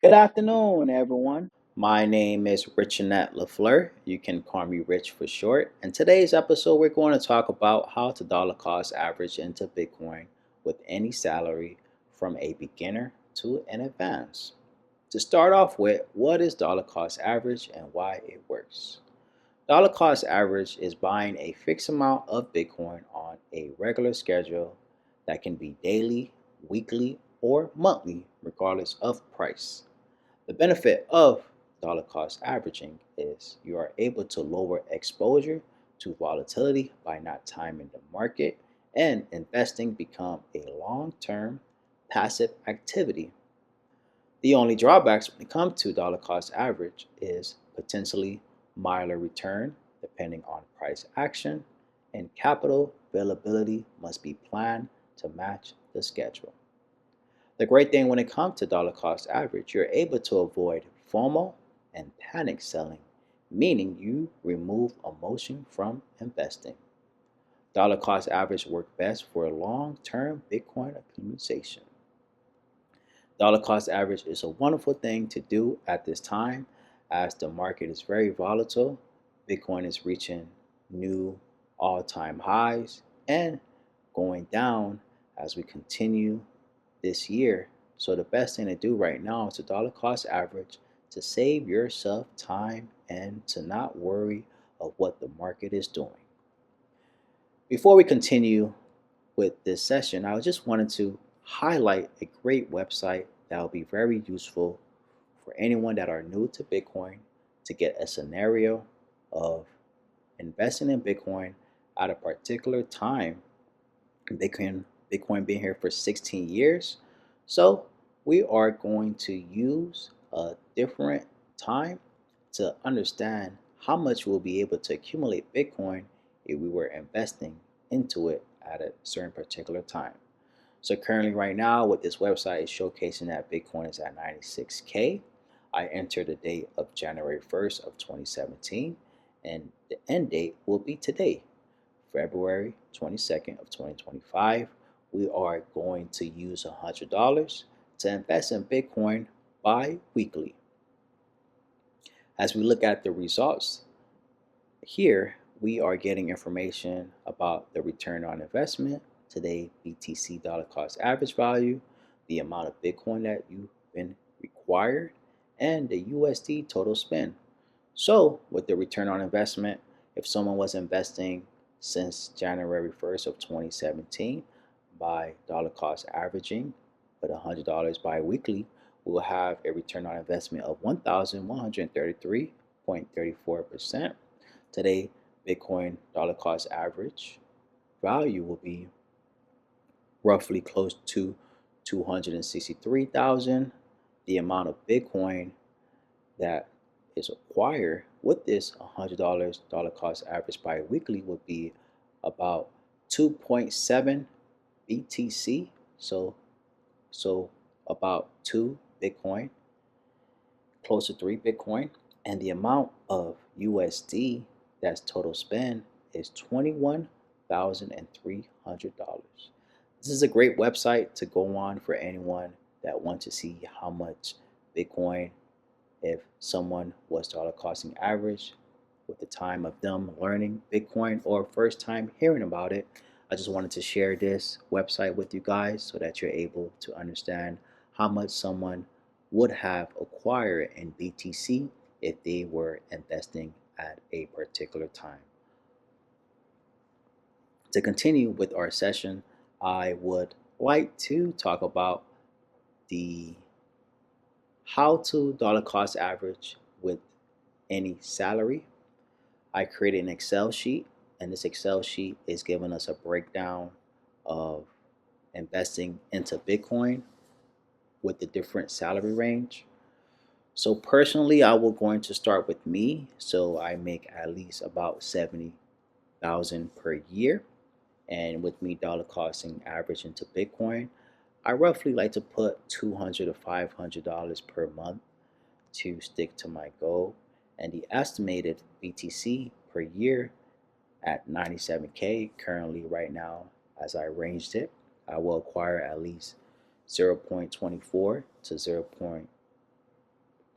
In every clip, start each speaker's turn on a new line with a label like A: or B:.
A: Good afternoon, everyone. My name is Richenet Lafleur. You can call me Rich for short. In today's episode, we're going to talk about how to dollar cost average into Bitcoin with any salary from a beginner to an advanced. To start off with, what is dollar cost average and why it works? Dollar cost average is buying a fixed amount of Bitcoin on a regular schedule that can be daily, weekly, or monthly, regardless of price. The benefit of dollar cost averaging is you are able to lower exposure to volatility by not timing the market, and investing become a long-term passive activity. The only drawbacks when it comes to dollar cost average is potentially milder return depending on price action, and capital availability must be planned to match the schedule. The great thing when it comes to dollar cost average, you're able to avoid FOMO and panic selling, meaning you remove emotion from investing. Dollar cost average work best for long-term Bitcoin accumulation. Dollar cost average is a wonderful thing to do at this time as the market is very volatile. Bitcoin is reaching new all-time highs and going down as we continue this year. So the best thing to do right now is to dollar cost average to save yourself time and to not worry of what the market is doing. Before we continue with this session, I just wanted to highlight a great website that will be very useful for anyone that are new to Bitcoin to get a scenario of investing in Bitcoin at a particular time. Bitcoin being here for 16 years. So we are going to use a different time to understand how much we'll be able to accumulate Bitcoin if we were investing into it at a certain particular time. So currently right now what this website is showcasing that Bitcoin is at 96K. I entered the date of January 1st of 2017 and the end date will be today, February 22nd of 2025. We are going to use $100 to invest in Bitcoin bi-weekly. As we look at the results here, we are getting information about the return on investment, today BTC dollar cost average value, the amount of Bitcoin that you've been required, and the USD total spend. So with the return on investment, if someone was investing since January 1st of 2017 by dollar cost averaging with $100 bi-weekly, we will have a return on investment of 1,133.34%. Today, Bitcoin dollar cost average value will be roughly close to 263,000. The amount of Bitcoin that is acquired with this $100 dollar cost average bi-weekly would be about 2.7 BTC. So about 2 Bitcoin, close to 3 Bitcoin. And the amount of USD that's total spend is $21,300. This is a great website to go on for anyone that wants to see how much Bitcoin, if someone was dollar costing average with the time of them learning Bitcoin or first time hearing about it. I just wanted to share this website with you guys so that you're able to understand how much someone would have acquired in BTC if they were investing at a particular time. To continue with our session, I would like to talk about the how to dollar cost average with any salary. I created an Excel sheet, and this Excel sheet is giving us a breakdown of investing into Bitcoin with the different salary range. So personally, I will going to start with me. So I make at least about 70,000 per year, and with me dollar costing average into Bitcoin, I roughly like to put $200 to $500 per month to stick to my goal. And the estimated BTC per year at 97K currently right now, as I arranged it, I will acquire at least 0.24 to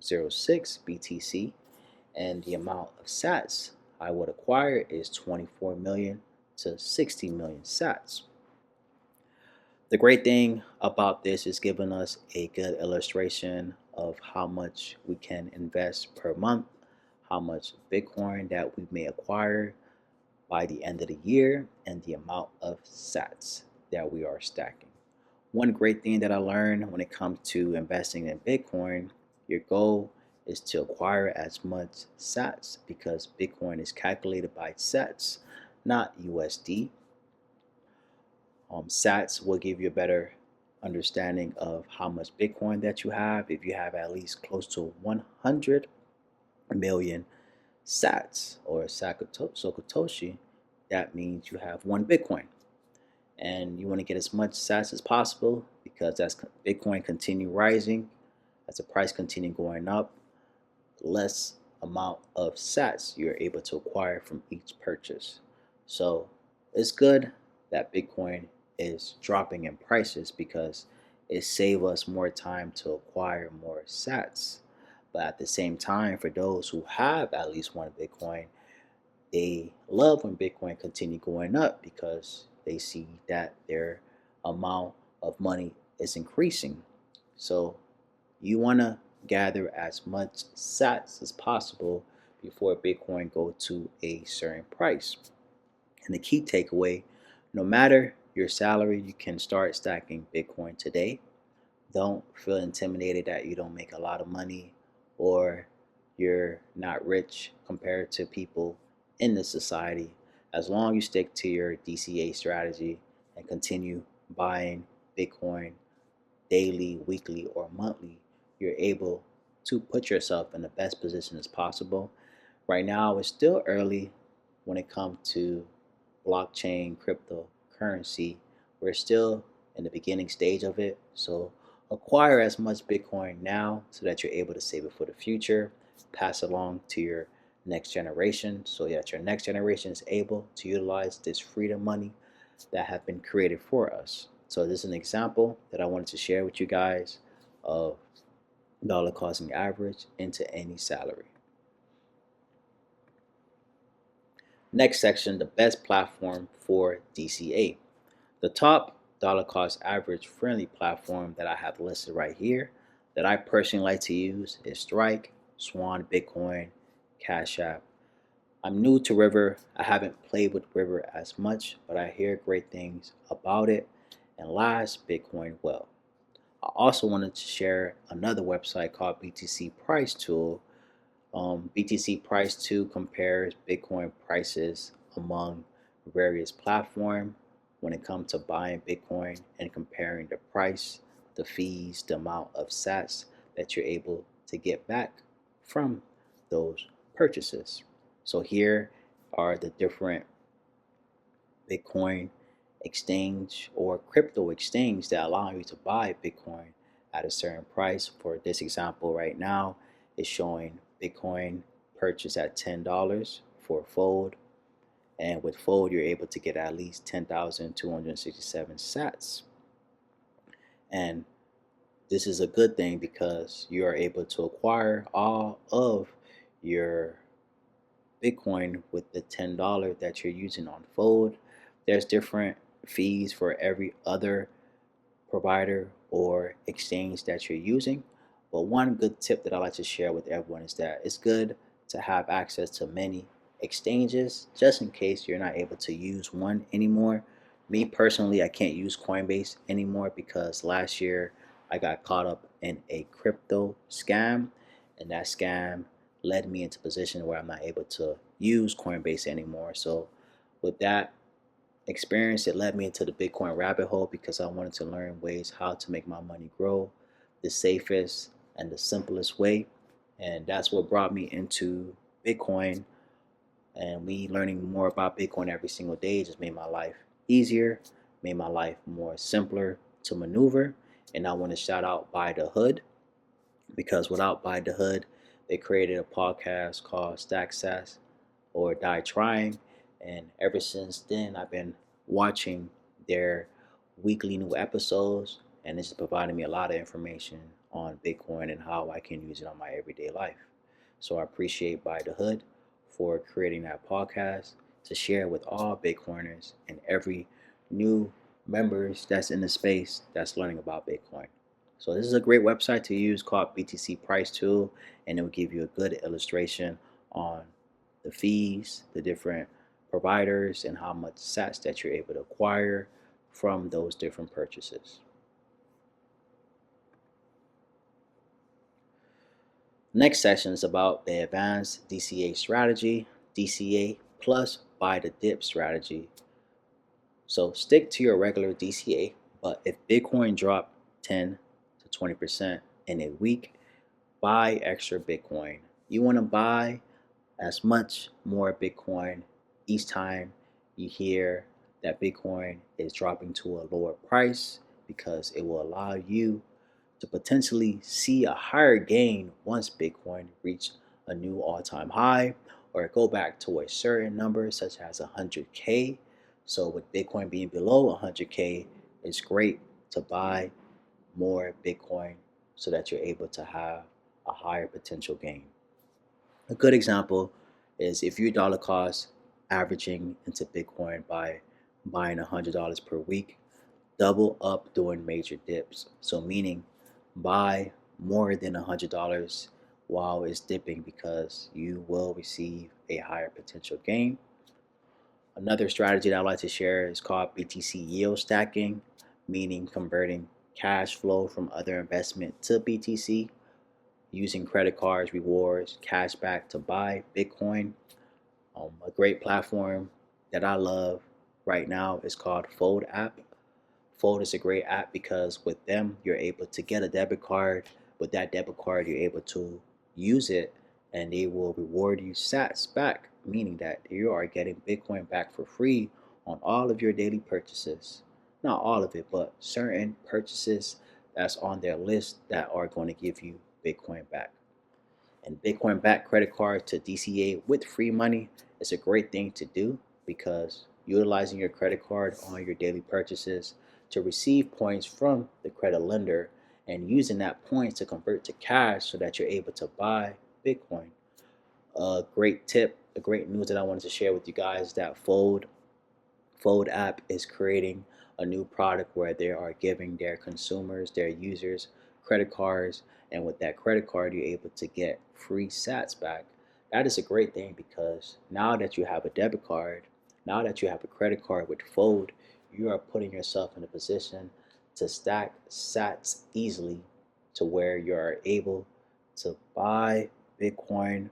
A: BTC, and the amount of sats I would acquire is 24 million to 60 million sats. The great thing about this is giving us a good illustration of how much we can invest per month, how much Bitcoin that we may acquire by the end of the year, and the amount of sats that we are stacking. One great thing that I learned when it comes to investing in Bitcoin, your goal is to acquire as much sats because Bitcoin is calculated by sats, not USD. Sats will give you a better understanding of how much Bitcoin that you have. If you have at least close to 100 million sats or Satoshi, that means you have one Bitcoin. And you want to get as much sats as possible because as Bitcoin continue rising, as the price continue going up, less amount of sats you're able to acquire from each purchase. So it's good that Bitcoin is dropping in prices because it saves us more time to acquire more sats. But at the same time, for those who have at least one Bitcoin, they love when Bitcoin continue going up because they see that their amount of money is increasing. So you want to gather as much sats as possible before Bitcoin go to a certain price. And the key takeaway, no matter your salary, you can start stacking Bitcoin today. Don't feel intimidated that you don't make a lot of money or you're not rich compared to people in this society. As long as you stick to your DCA strategy and continue buying Bitcoin daily, weekly, or monthly, you're able to put yourself in the best position as possible. Right now, it's still early when it comes to blockchain, cryptocurrency. We're still in the beginning stage of it. So acquire as much Bitcoin now so that you're able to save it for the future, pass it along to your next generation so that your next generation is able to utilize this freedom money that have been created for us. So this is an example that I wanted to share with you guys of dollar costing average into any salary. Next section, the best platform for DCA. The top dollar cost average friendly platform that I have listed right here that I personally like to use is Strike, Swan Bitcoin, Cashapp. I'm new to River. I haven't played with River as much, but I hear great things about it. And last, Bitcoin Well. I also wanted to share another website called BTC Price Tool. BTC Price Tool compares Bitcoin prices among various platforms when it comes to buying Bitcoin and comparing the price, the fees, the amount of sats that you're able to get back from those purchases. So here are the different Bitcoin exchange or crypto exchange that allow you to buy Bitcoin at a certain price. For this example right now, it's showing Bitcoin purchase at $10 for Fold. And with Fold, you're able to get at least 10,267 sats. And this is a good thing because you are able to acquire all of your Bitcoin with the $10 that you're using on Fold. There's different fees for every other provider or exchange that you're using. But one good tip that I like to share with everyone is that it's good to have access to many exchanges just in case you're not able to use one anymore. Me personally, I can't use Coinbase anymore because last year I got caught up in a crypto scam, and that scam led me into a position where I'm not able to use Coinbase anymore. So with that experience, it led me into the Bitcoin rabbit hole because I wanted to learn ways how to make my money grow the safest and the simplest way. And that's what brought me into Bitcoin. And me learning more about Bitcoin every single day just made my life easier, made my life more simpler to maneuver. And I want to shout out Buy the Hood because without Buy the Hood, they created a podcast called Stack Sass or Die Trying. And ever since then, I've been watching their weekly new episodes, and it's providing me a lot of information on Bitcoin and how I can use it on my everyday life. So I appreciate By the Hood for creating that podcast to share with all Bitcoiners and every new members that's in the space that's learning about Bitcoin. So this is a great website to use called BTC Price Tool, and it will give you a good illustration on the fees, the different providers, and how much sats that you're able to acquire from those different purchases. Next section is about the advanced DCA strategy, DCA plus buy the dip strategy. So stick to your regular DCA, but if Bitcoin drop 10 to 20% in a week, buy extra Bitcoin. You want to buy as much more Bitcoin each time you hear that Bitcoin is dropping to a lower price, because it will allow you to potentially see a higher gain once Bitcoin reach a new all-time high or go back to a certain number such as 100K. So with Bitcoin being below 100K, it's great to buy more Bitcoin so that you're able to have a higher potential gain. A good example is if you dollar cost averaging into Bitcoin by buying $100 per week, double up during major dips. So meaning buy more than $100 while it's dipping, because you will receive a higher potential gain. Another strategy that I like to share is called BTC yield stacking, meaning converting cash flow from other investment to BTC using credit cards, rewards, cashback to buy Bitcoin. A great platform that I love right now is called Fold app. Fold is a great app because with them, you're able to get a debit card. With that debit card, you're able to use it and they will reward you sats back, meaning that you are getting Bitcoin back for free on all of your daily purchases. Not all of it, but certain purchases that's on their list that are going to give you Bitcoin back. And Bitcoin back credit card to DCA with free money is a great thing to do, because utilizing your credit card on your daily purchases to receive points from the credit lender and using that points to convert to cash so that you're able to buy Bitcoin. A great tip, a great news that I wanted to share with you guys is that Fold app is creating a new product where they are giving their consumers, their users, credit cards, and with that credit card, you're able to get free sats back. That is a great thing, because now that you have a debit card, now that you have a credit card with Fold, you are putting yourself in a position to stack sats easily to where you are able to buy Bitcoin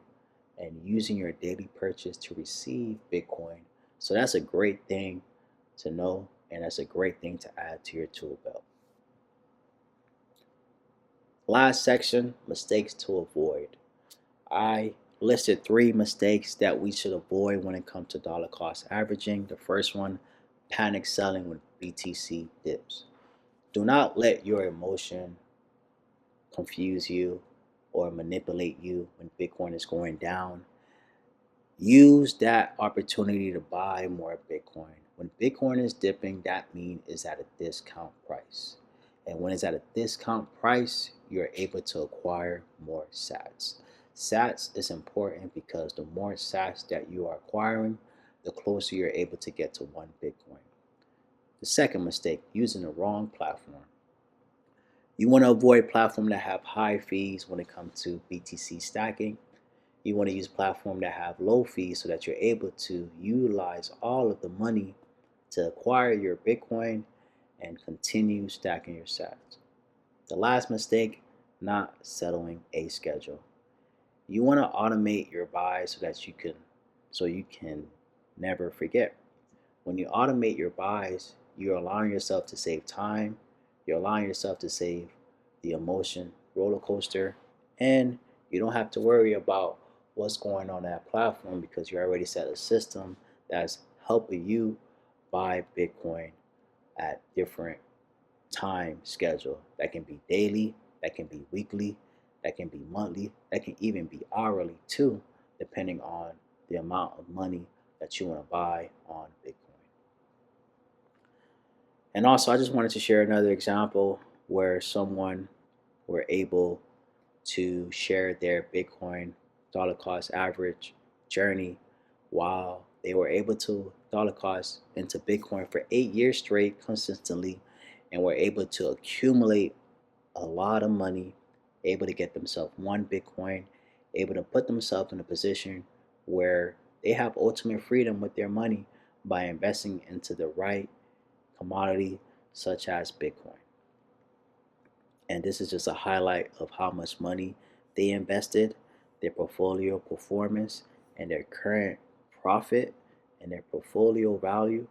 A: and using your daily purchase to receive Bitcoin. So that's a great thing to know, and that's a great thing to add to your tool belt. Last section, mistakes to avoid. I listed 3 mistakes that we should avoid when it comes to dollar cost averaging. The first one, panic selling when BTC dips. Do not let your emotion confuse you or manipulate you when Bitcoin is going down. Use that opportunity to buy more Bitcoin. When Bitcoin is dipping, that means it's at a discount price. And when it's at a discount price, you're able to acquire more sats. Sats is important because the more sats that you are acquiring, the closer you're able to get to 1 Bitcoin. The second mistake, using the wrong platform. You want to avoid platforms that have high fees when it comes to BTC stacking. You want to use platforms that have low fees so that you're able to utilize all of the money to acquire your Bitcoin and continue stacking your sats. The last mistake, not settling a schedule. You want to automate your buys so you can never forget. When you automate your buys, you're allowing yourself to save time, you're allowing yourself to save the emotion roller coaster, and you don't have to worry about what's going on that platform, because you already set a system that's helping you buy Bitcoin at different time schedule. That can be daily, that can be weekly, that can be monthly, that can even be hourly too, depending on the amount of money that you want to buy on Bitcoin. And also, I just wanted to share another example where someone were able to share their Bitcoin dollar cost average journey while they were able to dollar cost into Bitcoin for 8 years straight consistently and were able to accumulate a lot of money, able to get themselves one Bitcoin, able to put themselves in a position where they have ultimate freedom with their money by investing into the right commodity such as Bitcoin. And this is just a highlight of how much money they invested, their portfolio performance, and their current profit and their portfolio value.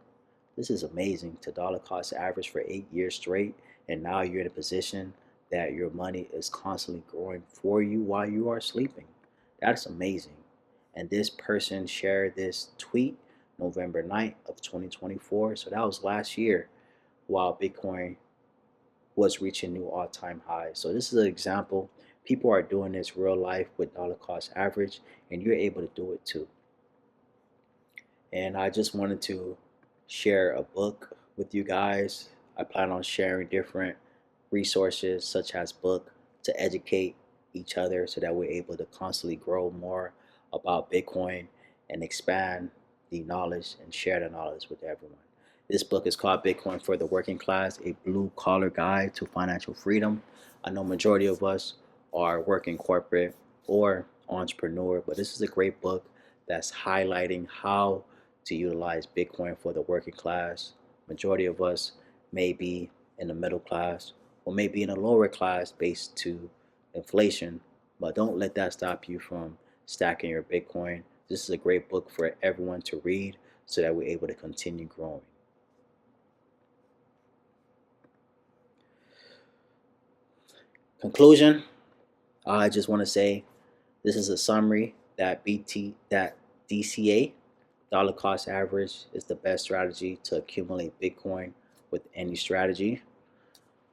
A: This is amazing to dollar cost average for 8 years straight. And now you're in a position that your money is constantly growing for you while you are sleeping. That's amazing. And this person shared this tweet November 9th of 2024. So that was last year while Bitcoin was reaching new all-time highs. So this is an example. People are doing this real life with dollar cost average, and you're able to do it too. And I just wanted to share a book with you guys. I plan on sharing different resources such as book to educate each other so that we're able to constantly grow more about Bitcoin and expand the knowledge and share the knowledge with everyone. This book is called Bitcoin for the Working Class, a blue collar guide to financial freedom. I know majority of us are working corporate or entrepreneur, but this is a great book that's highlighting how to utilize Bitcoin for the working class. Majority of us may be in the middle class or maybe in a lower class based to inflation, but don't let that stop you from stacking your Bitcoin. This is a great book for everyone to read so that we're able to continue growing. Conclusion, I just want to say this is a summary that DCA dollar cost average is the best strategy to accumulate Bitcoin with any strategy.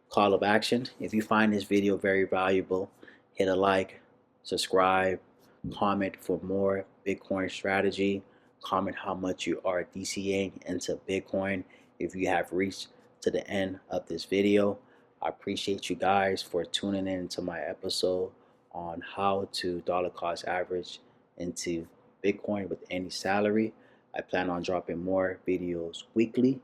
A: Call of action. If you find this video very valuable, hit a like, subscribe, comment for more Bitcoin strategy, comment how much you are DCAing into Bitcoin if you have reached to the end of this video. I appreciate you guys for tuning in to my episode on how to dollar cost average into Bitcoin with any salary. I plan on dropping more videos weekly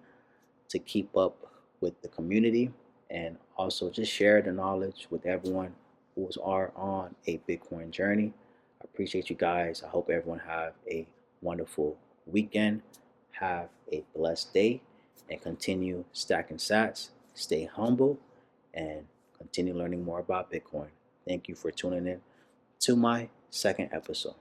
A: to keep up with the community and also just share the knowledge with everyone who are on a Bitcoin journey. I appreciate you guys. I hope everyone have a wonderful weekend. Have a blessed day and continue stacking sats. Stay humble and continue learning more about Bitcoin. Thank you for tuning in to my second episode.